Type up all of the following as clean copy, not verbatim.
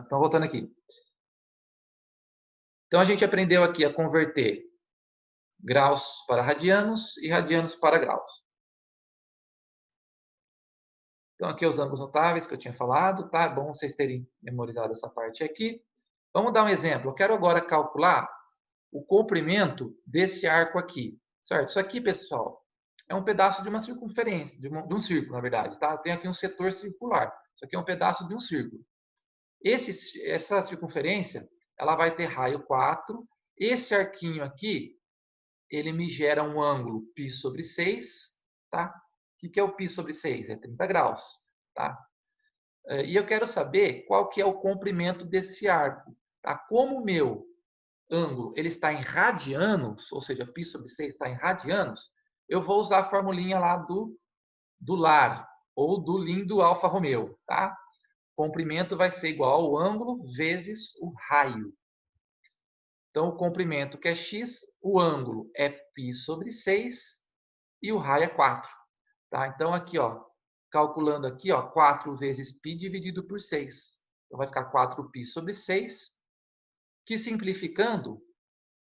Então, voltando aqui. Então, a gente aprendeu aqui a converter graus para radianos e radianos para graus. Então, aqui os ângulos notáveis que eu tinha falado, tá? É bom vocês terem memorizado essa parte aqui. Vamos dar um exemplo. Eu quero agora calcular o comprimento desse arco aqui, certo? Isso aqui, pessoal, é um pedaço de uma circunferência, de um círculo, na verdade, tá? Eu tenho aqui um setor circular. Isso aqui é um pedaço de um círculo. Essa circunferência, ela vai ter raio 4. Esse arquinho aqui, ele me gera um ângulo π sobre 6, tá? O que é o π sobre 6? É 30 graus, tá? E eu quero saber qual que é o comprimento desse arco, tá? Como o meu ângulo ele está em radianos, ou seja, π sobre 6 está em radianos, eu vou usar a formulinha lá do LAR, ou do lindo Alfa Romeo, tá? O comprimento vai ser igual ao ângulo vezes o raio. Então, o comprimento que é x, o ângulo é π sobre 6 e o raio é 4. Tá? Então, aqui, ó, calculando aqui, ó, 4 vezes π dividido por 6. Então, vai ficar 4π sobre 6, que simplificando,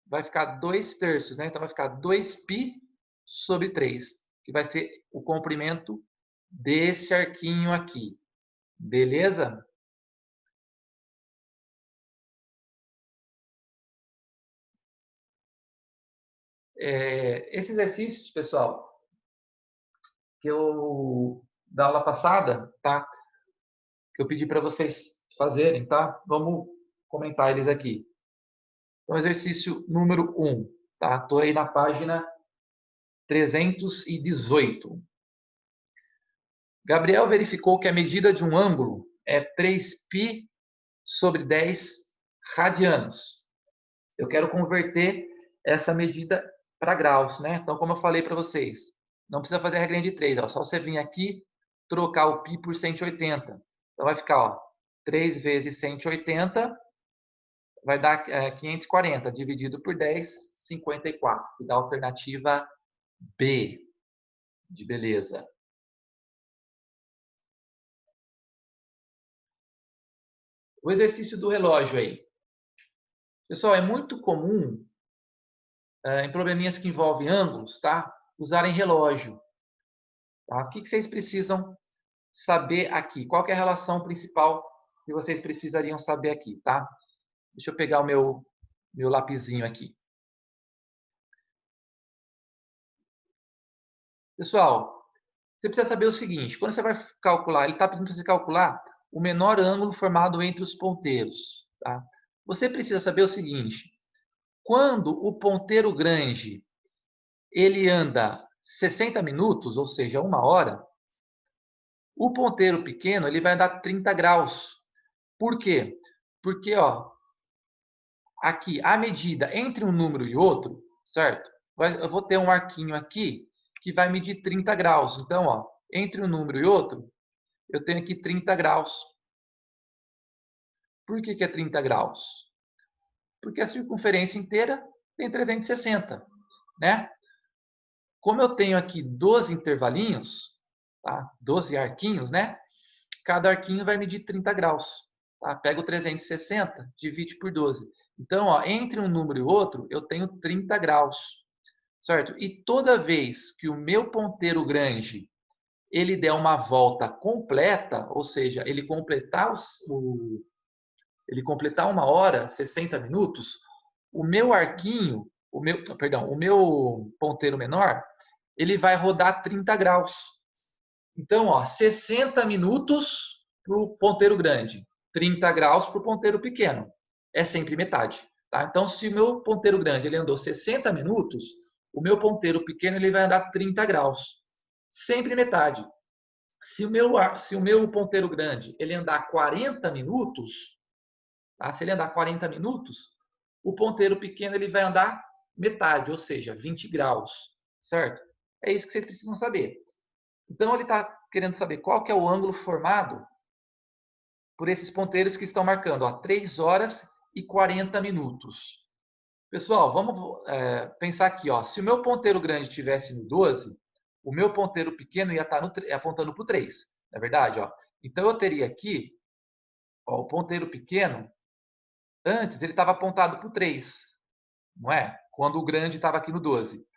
vai ficar 2/3, né? Então, vai ficar 2π sobre 3, que vai ser o comprimento desse arquinho aqui. Beleza? Esses exercícios, pessoal, que eu da aula passada, tá? Que eu pedi para vocês fazerem, tá? Vamos comentar eles aqui. Então, exercício número 1, tá? Estou aí na página 318. Gabriel verificou que a medida de um ângulo é 3π sobre 10 radianos. Eu quero converter essa medida para graus, né? Então, como eu falei para vocês, não precisa fazer a regrinha de 3, ó, só você vir aqui, trocar o π por 180. Então, vai ficar, ó, 3 vezes 180 vai dar 540, dividido por 10, 54, que dá a alternativa B, de beleza. O exercício do relógio aí. Pessoal, é muito comum, em probleminhas que envolvem ângulos, tá? Usarem relógio. Tá? O que vocês precisam saber aqui? Qual que é a relação principal que vocês precisariam saber aqui, tá? Deixa eu pegar o meu lapisinho aqui. Pessoal, você precisa saber o seguinte, quando você vai calcular, ele está pedindo para você calcular o menor ângulo formado entre os ponteiros, tá? Você precisa saber o seguinte, quando o ponteiro grande ele anda 60 minutos, ou seja, 1 hora, o ponteiro pequeno ele vai andar 30 graus. Por quê? Porque, ó, aqui, a medida entre um número e outro, certo? Eu vou ter um arquinho aqui que vai medir 30 graus. Então, ó, entre um número e outro, eu tenho aqui 30 graus. Por que é 30 graus? Porque a circunferência inteira tem 360, né? Como eu tenho aqui 12 intervalinhos, tá? 12 arquinhos, né? Cada arquinho vai medir 30 graus. Tá? Pega o 360, divide por 12. Então, ó, entre um número e outro, eu tenho 30 graus. Certo? E toda vez que o meu ponteiro grande ele der uma volta completa, ou seja, ele completar ele completar 1 hora, 60 minutos, o meu arquinho, o meu ponteiro menor, ele vai rodar 30 graus. Então, ó, 60 minutos para o ponteiro grande, 30 graus para o ponteiro pequeno. É sempre metade. Tá? Então, se o meu ponteiro grande ele andou 60 minutos, o meu ponteiro pequeno ele vai andar 30 graus. Sempre metade. Se o meu ponteiro grande ele andar 40 minutos, tá? Se ele andar 40 minutos, o ponteiro pequeno ele vai andar metade, ou seja, 20 graus. Certo? É isso que vocês precisam saber. Então, ele está querendo saber qual que é o ângulo formado por esses ponteiros que estão marcando, ó, 3 horas e 40 minutos. Pessoal, vamos pensar aqui. Ó, se o meu ponteiro grande estivesse no 12, o meu ponteiro pequeno ia estar apontando para o 3. Não é verdade? Ó? Então, eu teria aqui Ó, o ponteiro pequeno, antes ele estava apontado para o 3, não é? Quando o grande estava aqui no 12.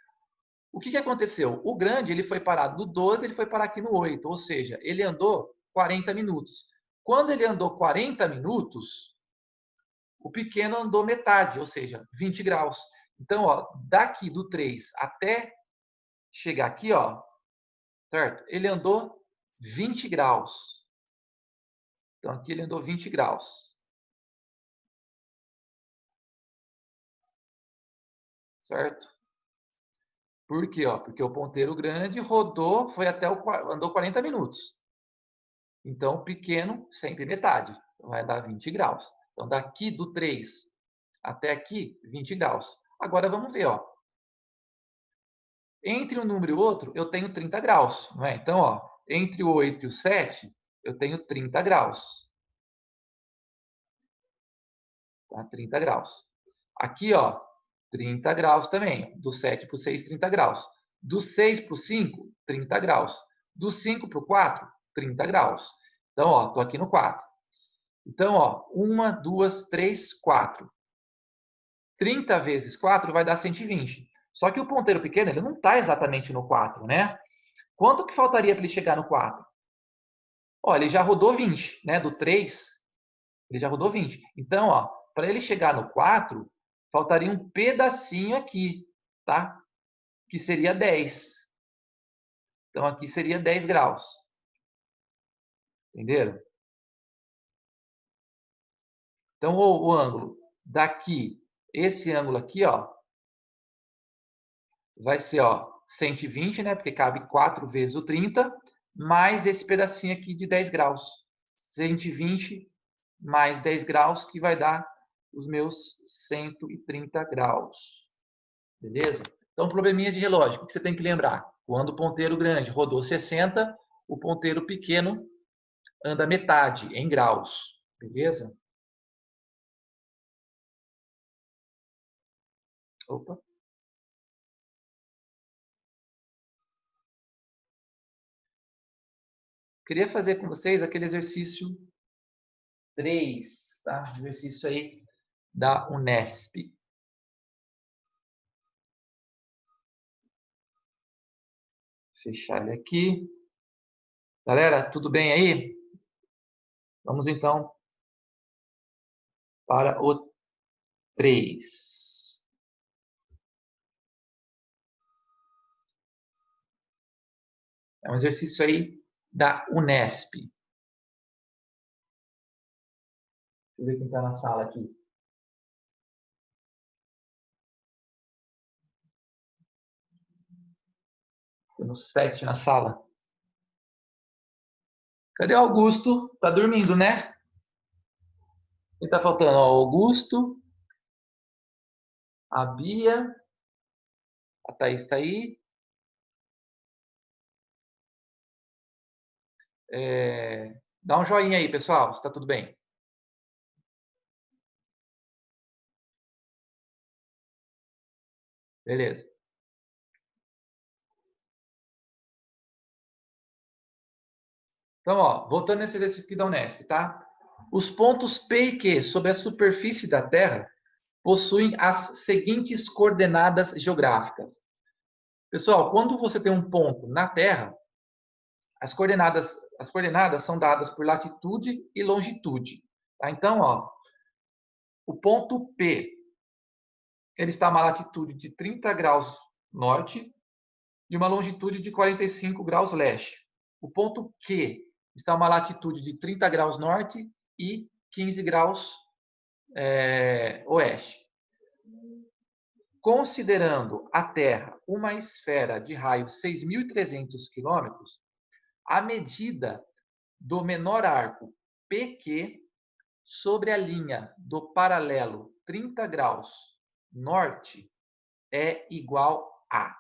O que aconteceu? O grande ele foi parar no 12, ele foi parar aqui no 8, ou seja, ele andou 40 minutos. Quando ele andou 40 minutos, o pequeno andou metade, ou seja, 20 graus. Então, ó, daqui do 3 até chegar aqui, ó, certo? Ele andou 20 graus. Então, aqui ele andou 20 graus. Certo? Por quê? Ó? Porque o ponteiro grande rodou, foi até andou 40 minutos. Então, o pequeno, sempre metade. Então, vai dar 20 graus. Então, daqui do 3 até aqui, 20 graus. Agora, vamos ver. Ó. Entre um número e o outro, eu tenho 30 graus. Não é? Então, ó, entre o 8 e o 7, eu tenho 30 graus. Tá? 30 graus. Aqui, ó, 30 graus também. Do 7 para o 6, 30 graus. Do 6 para o 5, 30 graus. Do 5 para o 4, 30 graus. Então, ó, estou aqui no 4. Então, ó, 1, 2, 3, 4. 30 vezes 4 vai dar 120. Só que o ponteiro pequeno, ele não está exatamente no 4, né? Quanto que faltaria para ele chegar no 4? Ó, ele já rodou 20, né? Do 3, ele já rodou 20. Então, ó, para ele chegar no 4, faltaria um pedacinho aqui, tá? Que seria 10. Então, aqui seria 10 graus. Entenderam? Então, o ângulo daqui, esse ângulo aqui, ó, vai ser, ó, 120, né? Porque cabe 4 vezes o 30, mais esse pedacinho aqui de 10 graus. 120 mais 10 graus, que vai dar os meus 130 graus. Beleza? Então, probleminha de relógio. O que você tem que lembrar? Quando o ponteiro grande rodou 60, o ponteiro pequeno anda metade, em graus. Beleza? Opa. Queria fazer com vocês aquele exercício 3, tá? Exercício aí da Unesp. Fechar ele aqui. Galera, tudo bem aí? Vamos então para o 3. É um exercício aí da Unesp. Deixa eu ver quem está na sala aqui. Temos 7 na sala. Cadê o Augusto? Tá dormindo, né? Quem tá faltando? Ó, o Augusto, a Bia, a Thaís tá aí. Dá um joinha aí, pessoal, se tá tudo bem. Beleza. Então, ó, voltando nesse exercício aqui da Unesp, tá? Os pontos P e Q sobre a superfície da Terra possuem as seguintes coordenadas geográficas. Pessoal, quando você tem um ponto na Terra, as coordenadas são dadas por latitude e longitude. Tá? Então, ó, o ponto P ele está a uma latitude de 30 graus norte e uma longitude de 45 graus leste. O ponto Q está a uma latitude de 30 graus norte e 15 graus oeste. Considerando a Terra uma esfera de raio 6.300 quilômetros, a medida do menor arco PQ sobre a linha do paralelo 30 graus norte é igual a.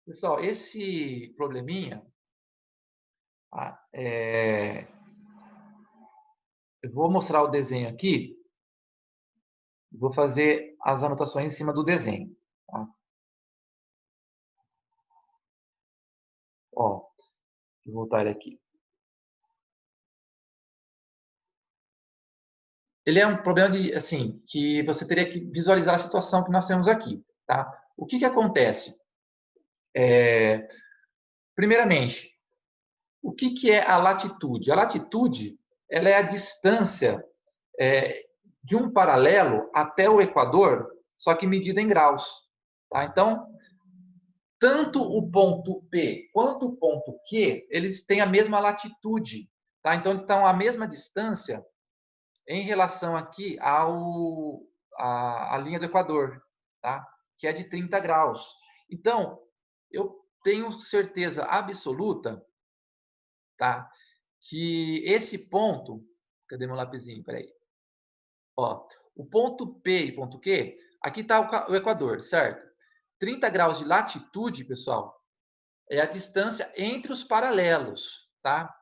Pessoal, esse probleminha, eu vou mostrar o desenho aqui, vou fazer as anotações em cima do desenho. Tá? Ó, vou voltar ele aqui. ele é um problema de, assim, que você teria que visualizar a situação que nós temos aqui, tá? O que que acontece? Primeiramente, o que que é a latitude? A latitude, ela é a distância de um paralelo até o Equador, só que medida em graus, tá? Então, tanto o ponto P quanto o ponto Q, eles têm a mesma latitude, tá? Então, eles estão à mesma distância em relação aqui à linha do Equador, tá? Que é de 30 graus. Então, eu tenho certeza absoluta, tá? Que esse ponto, cadê meu lapisinho? Peraí. Ó, o ponto P e ponto Q, aqui está o Equador, certo? 30 graus de latitude, pessoal, é a distância entre os paralelos, tá?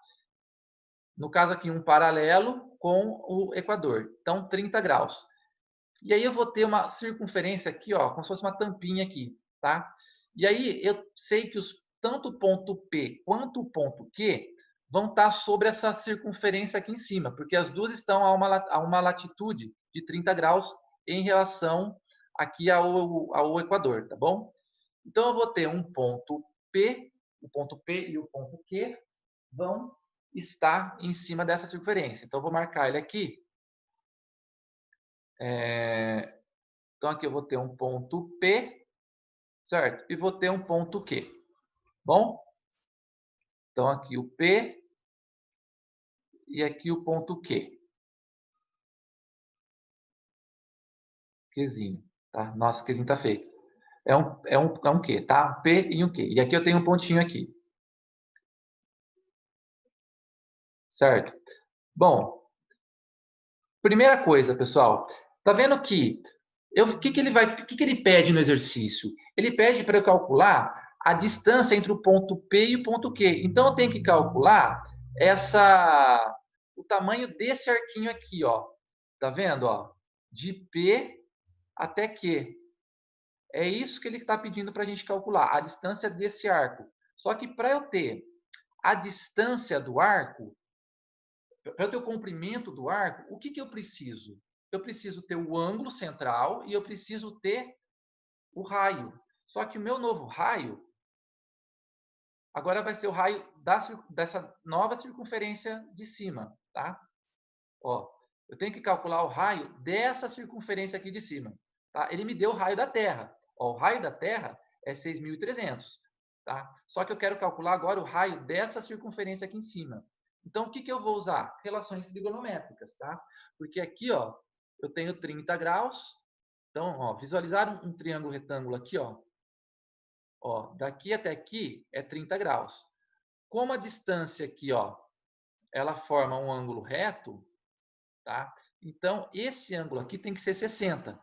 No caso aqui, um paralelo com o Equador. Então, 30 graus. E aí eu vou ter uma circunferência aqui, ó, como se fosse uma tampinha aqui, tá? E aí eu sei que tanto o ponto P quanto o ponto Q vão estar sobre essa circunferência aqui em cima, porque as duas estão a uma latitude de 30 graus em relação aqui ao Equador, tá bom? Então eu vou ter um ponto P, o ponto P e o ponto Q vão estar em cima dessa circunferência. Então eu vou marcar ele aqui. Então aqui eu vou ter um ponto P, certo? E vou ter um ponto Q. Bom? Então aqui o P e aqui o ponto Q. Qzinho, tá? Nossa, Qzinho tá feio. É um Q, tá? P e um Q. E aqui eu tenho um pontinho aqui. Certo? Bom, primeira coisa, pessoal. Tá vendo que o que que ele pede no exercício? Ele pede para eu calcular a distância entre o ponto P e o ponto Q. Então eu tenho que calcular o tamanho desse arquinho aqui, ó. Tá vendo, ó? De P até Q. É isso que ele está pedindo para a gente calcular, a distância desse arco. Só que para eu ter a distância do arco, para eu ter o comprimento do arco, o que que eu preciso? Eu preciso ter o ângulo central e eu preciso ter o raio. Só que o meu novo raio agora vai ser o raio dessa nova circunferência de cima, tá? Ó, eu tenho que calcular o raio dessa circunferência aqui de cima, tá? Ele me deu o raio da Terra. Ó, o raio da Terra é 6.300, tá? Só que eu quero calcular agora o raio dessa circunferência aqui em cima. Então, o que que eu vou usar? Relações trigonométricas, tá? Porque aqui, ó, eu tenho 30 graus. Então, ó, visualizar um triângulo retângulo aqui, ó. Ó, daqui até aqui é 30 graus. Como a distância aqui, ó, ela forma um ângulo reto, tá? Então, esse ângulo aqui tem que ser 60,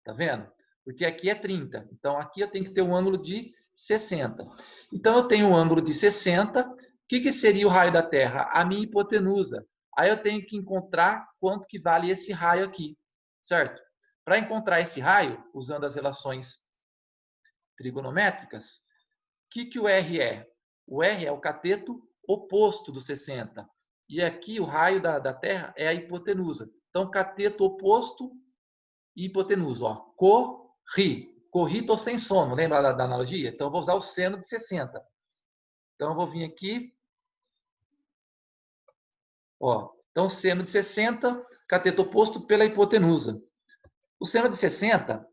tá vendo? Porque aqui é 30. Então, aqui eu tenho que ter um ângulo de 60. Então, eu tenho um ângulo de 60. O que que seria o raio da Terra? A minha hipotenusa. Aí eu tenho que encontrar quanto que vale esse raio aqui, certo? Para encontrar esse raio, usando as relações trigonométricas, o que que o R é? O R é o cateto oposto do 60. E aqui o raio da Terra é a hipotenusa. Então, cateto oposto e hipotenusa. Ó. Corri. Corri, estou sem sono. Lembra da analogia? Então, eu vou usar o seno de 60. Então, eu vou vir aqui. Ó. Então, seno de 60, cateto oposto pela hipotenusa. O seno de 60,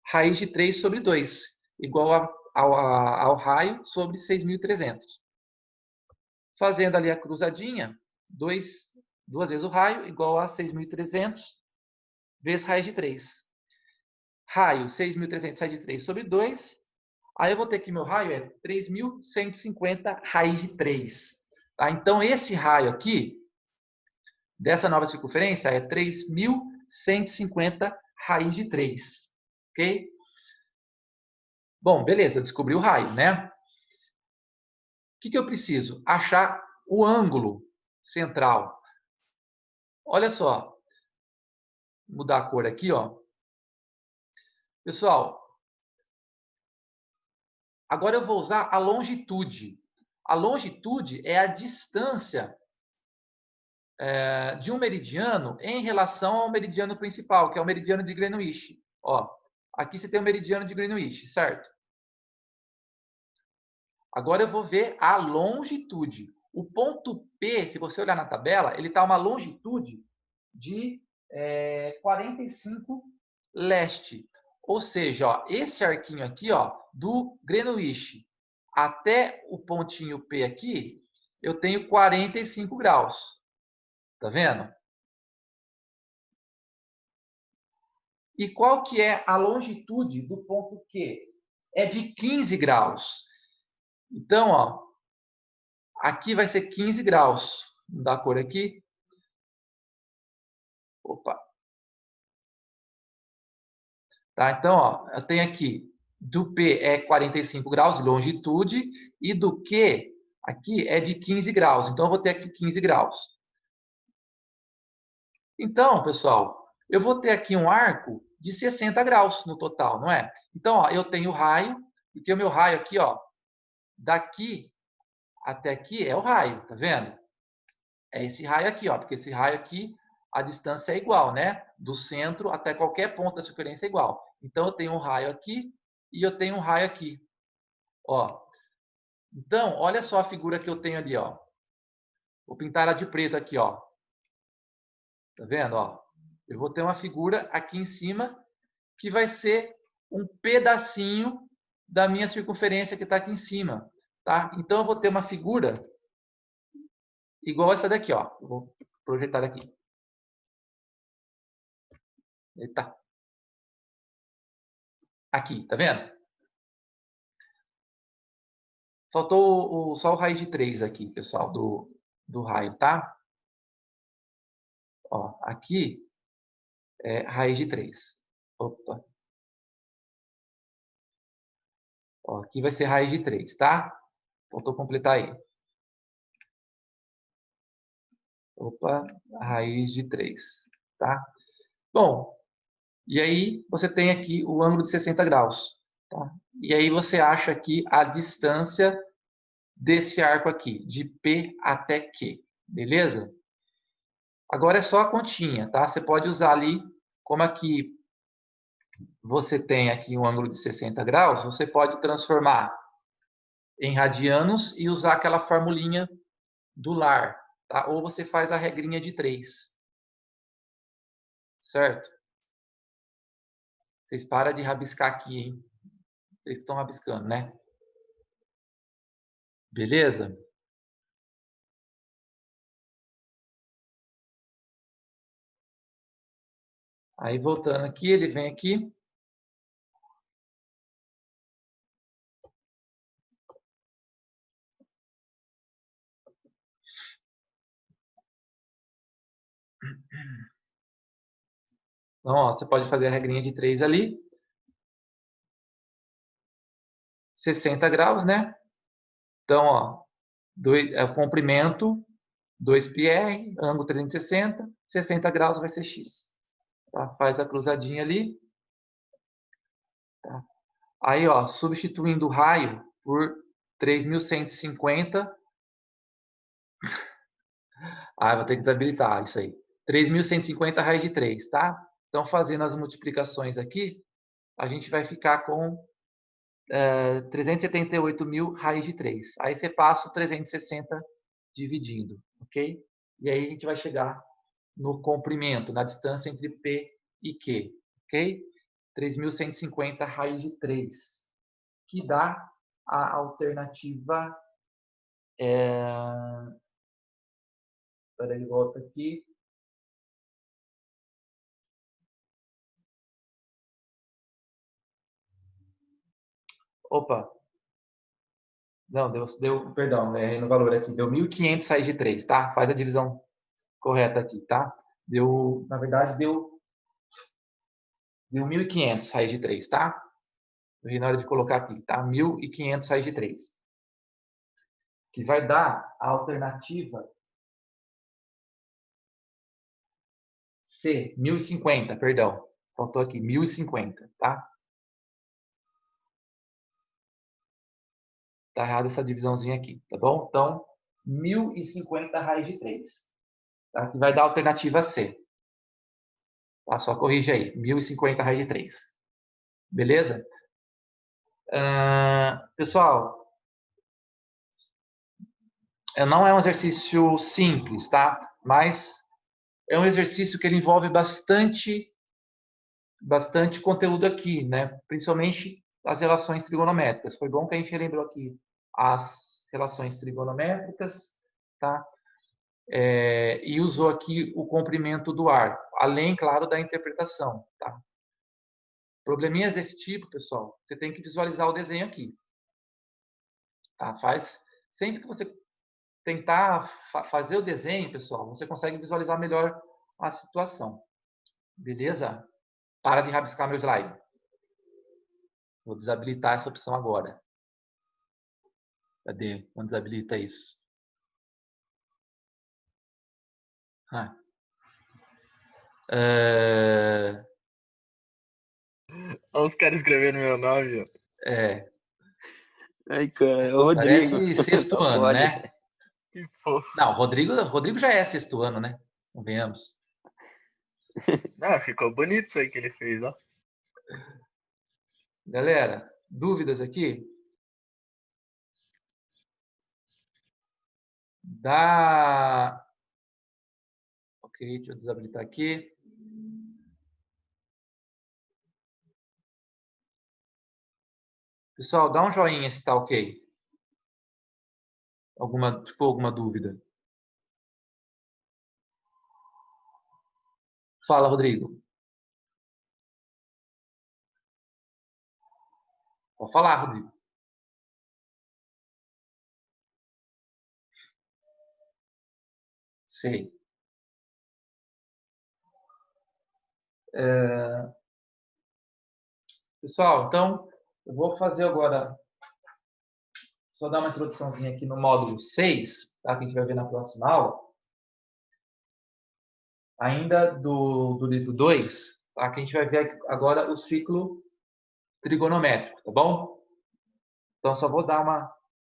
raiz de 3 sobre 2, igual ao raio sobre 6.300. Fazendo ali a cruzadinha, duas vezes o raio, igual a 6.300, vezes raiz de 3. Raio, 6.300 raiz de 3 sobre 2. Aí eu vou ter que meu raio é 3.150 raiz de 3. Tá? Então, esse raio aqui, dessa nova circunferência, é 3.150 raiz de 3. Ok? Bom, beleza, descobri o raio, né? O que eu preciso? Achar o ângulo central. Olha só. Mudar a cor aqui, ó. Pessoal, agora eu vou usar a longitude. A longitude é a distância de um meridiano em relação ao meridiano principal, que é o meridiano de Greenwich. Ó, aqui você tem o meridiano de Greenwich, certo? Agora eu vou ver a longitude. O ponto P, se você olhar na tabela, ele está a uma longitude de 45 leste. Ou seja, ó, esse arquinho aqui, ó, do Greenwich até o pontinho P aqui, eu tenho 45 graus. Tá vendo? E qual que é a longitude do ponto Q? É de 15 graus. Então, ó, aqui vai ser 15 graus. Vou dar a cor aqui. Opa. Tá? Então, ó, eu tenho aqui do P é 45 graus de longitude e do Q aqui é de 15 graus. Então, eu vou ter aqui 15 graus. Então, pessoal, eu vou ter aqui um arco de 60 graus no total, não é? Então, ó, eu tenho o raio, porque o meu raio aqui, ó, daqui até aqui é o raio, tá vendo? É esse raio aqui, ó, porque esse raio aqui, a distância é igual, né? Do centro até qualquer ponto da circunferência é igual. Então, eu tenho um raio aqui e eu tenho um raio aqui, ó. Então, olha só a figura que eu tenho ali, ó. Vou pintar ela de preto aqui, ó. Tá vendo, ó? Eu vou ter uma figura aqui em cima que vai ser um pedacinho da minha circunferência que está aqui em cima, tá? Então, eu vou ter uma figura igual essa daqui, ó. Eu vou projetar aqui. Eita. Aqui, tá vendo? Faltou só o raiz de 3 aqui, pessoal, do raio, tá? Ó, aqui é raiz de 3. Opa. Ó, aqui vai ser raiz de 3, tá? Faltou completar aí. Opa, raiz de 3, tá? Bom, e aí você tem aqui o ângulo de 60 graus, tá? E aí você acha aqui a distância desse arco aqui, de P até Q, beleza? Agora é só a continha, tá? Você pode usar ali, como aqui você tem aqui um ângulo de 60 graus, você pode transformar em radianos e usar aquela formulinha do lar, tá? Ou você faz a regrinha de 3, certo? Vocês param de rabiscar aqui, hein? Vocês estão rabiscando, né? Beleza? Aí, voltando aqui, ele vem aqui. Então, ó, você pode fazer a regrinha de 3 ali. 60 graus, né? Então, ó, o comprimento 2πr, ângulo 360, 60 graus vai ser x. Tá? Faz a cruzadinha ali. Tá? Aí, ó, substituindo o raio por 3.150. Ah, vou ter que habilitar isso aí. 3.150 raiz de 3, tá? Então, fazendo as multiplicações aqui, a gente vai ficar com 378.000 raiz de 3. Aí você passa o 360 dividindo, ok? E aí a gente vai chegar no comprimento, na distância entre P e Q, ok? 3.150 raiz de 3, que dá a alternativa... Espera aí, volta aqui. Opa, não, perdão, no valor aqui, deu 1.500 raiz de 3, tá? Faz a divisão correta aqui, tá? Na verdade, deu 1.500 raiz de 3, tá? Eu vi na hora de colocar aqui, tá? 1.500 raiz de 3. Que vai dar a alternativa C, 1.050, perdão. Faltou aqui, 1.050, tá? Tá errada essa divisãozinha aqui, tá bom? Então, 1.050 raiz de 3. tá? Que vai dar a alternativa C. Tá? Só corrige aí, 1050 raiz de 3. Beleza? Pessoal, não é um exercício simples, tá? Mas é um exercício que ele envolve bastante conteúdo aqui, né? Principalmente as relações trigonométricas. Foi bom que a gente relembrou aqui as relações trigonométricas, tá? E usou aqui o comprimento do arco, além, claro, da interpretação, tá? Probleminhas desse tipo, pessoal, você tem que visualizar o desenho aqui, tá? Sempre que você tentar fazer o desenho, pessoal, você consegue visualizar melhor a situação. Beleza? Para de rabiscar meu slide. Vou desabilitar essa opção agora. Cadê? Quando desabilita isso? Olha os caras escrevendo meu nome. Ai, cara, o Rodrigo. Parece sexto Só ano, pode. né? Que fofo. Não, Rodrigo já é sexto ano, né? Convenhamos. Não, ficou bonito isso aí que ele fez, ó. Galera, dúvidas aqui? Ok, deixa eu desabilitar aqui. Pessoal, dá um joinha se tá ok. Alguma dúvida? Fala, Rodrigo. Pode falar, Rodrigo. Sei. Pessoal, então, eu vou fazer agora, só dar uma introduçãozinha aqui no módulo 6, tá? Que a gente vai ver na próxima aula. Ainda do livro 2, tá? Que a gente vai ver agora o ciclo trigonométrico, tá bom? Então, só vou dar uma